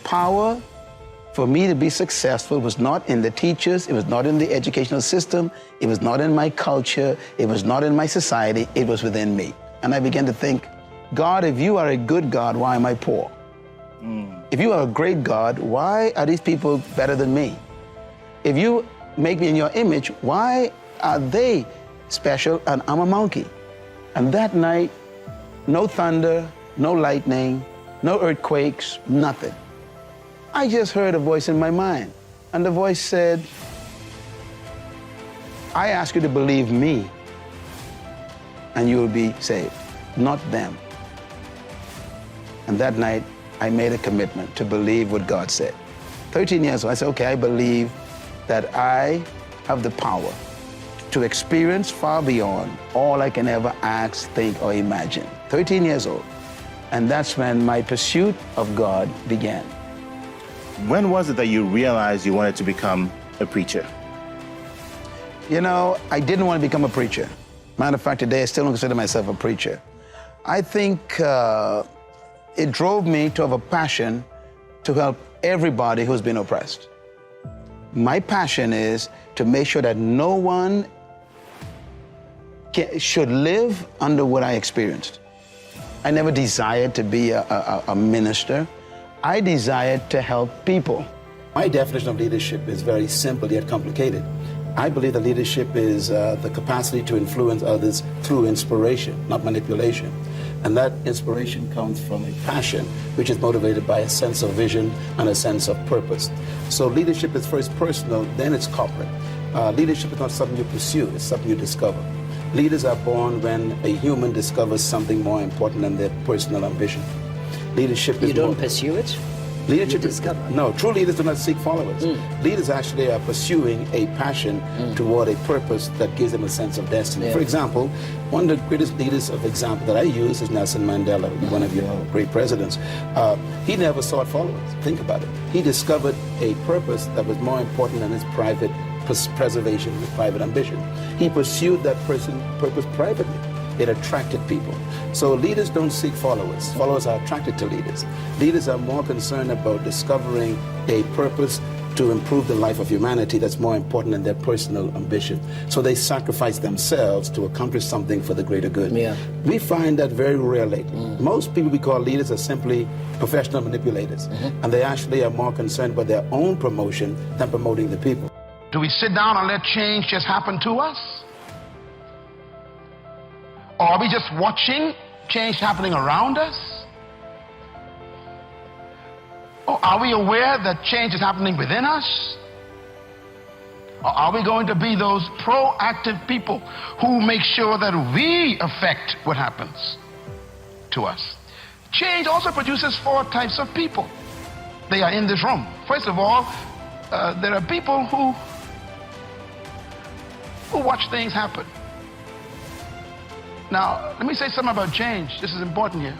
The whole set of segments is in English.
power for me to be successful was not in the teachers, it was not in the educational system, it was not in my culture, it was not in my society, it was within me. And I began to think, God, if you are a good God, why am I poor? If you are a great God, why are these people better than me? If you make me in your image, why are they special and I'm a monkey? And that night, no thunder, no lightning, no earthquakes, nothing. I just heard a voice in my mind, and the voice said, I ask you to believe me, and you will be saved, not them. And that night, I made a commitment to believe what God said. 13 years old, I said, okay, I believe that I have the power to experience far beyond all I can ever ask, think, or imagine. 13 years old. And that's when my pursuit of God began. When was it that you realized you wanted to become a preacher? You know, I didn't want to become a preacher. Matter of fact, today I still don't consider myself a preacher. I think it drove me to have a passion to help everybody who's been oppressed. My passion is to make sure that no one should live under what I experienced. I never desired to be a minister. I desired to help people. My definition of leadership is very simple yet complicated. I believe that leadership is the capacity to influence others through inspiration, not manipulation. And that inspiration comes from a passion, which is motivated by a sense of vision and a sense of purpose. So leadership is first personal, then it's corporate. Leadership is not something you pursue, it's something you discover. Leaders are born when a human discovers something more important than their personal ambition. Leadership is You don't pursue it? Leadership You is, discover. no, true leaders do not seek followers. Leaders actually are pursuing a passion toward a purpose that gives them a sense of destiny. Yeah. For example, one of the greatest leaders of example that I use is Nelson Mandela, one of your great presidents. He never sought followers. Think about it. He discovered a purpose that was more important than his private preservation, his private ambition. He pursued that purpose privately. It attracted people. So leaders don't seek followers. Followers are attracted to leaders. Leaders are more concerned about discovering a purpose to improve the life of humanity that's more important than their personal ambition. So they sacrifice themselves to accomplish something for the greater good. Yeah. We find that very rare lately. Most people we call leaders are simply professional manipulators. And they actually are more concerned about their own promotion than promoting the people. Do we sit down and let change just happen to us? Or are we just watching change happening around us? Or are we aware that change is happening within us? Or are we going to be those proactive people who make sure that we affect what happens to us? Change also produces 4 types of people. They are in this room. First of all, there are people who watch things happen. Now, let me say something about change. This is important here.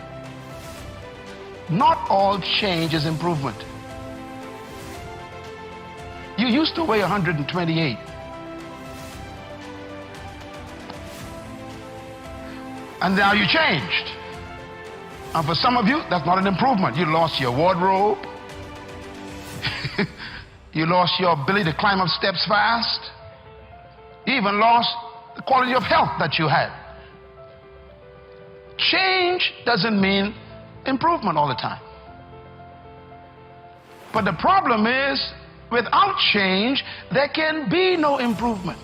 Not all change is improvement. You used to weigh 128. And now you changed. And for some of you, that's not an improvement. You lost your wardrobe. You lost your ability to climb up steps fast. You even lost the quality of health that you had. Change doesn't mean improvement all the time. But the problem is, without change, there can be no improvement.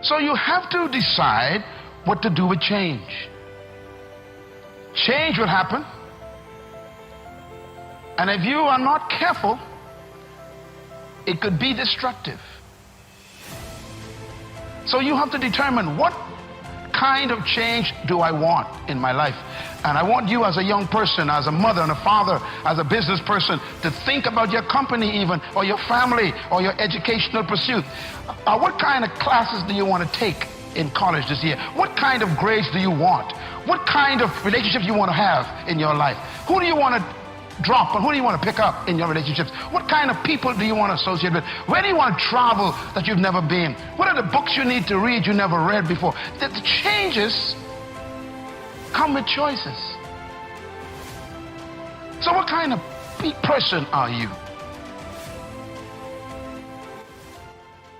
So you have to decide what to do with change. Change will happen. And if you are not careful, it could be destructive. So you have to determine what kind of change do I want in my life. And I want you as a young person, as a mother and a father, as a business person, to think about your company even, or your family, or your educational pursuit. What kind of classes do you want to take in college this year? What kind of grades do you want? What kind of relationships you want to have in your life? Who do you want to drop and who do you want to pick up in your relationships? What kind of people do you want to associate with? Where do you want to travel that you've never been? What are the books you need to read you never read before? The changes come with choices. So what kind of person are you?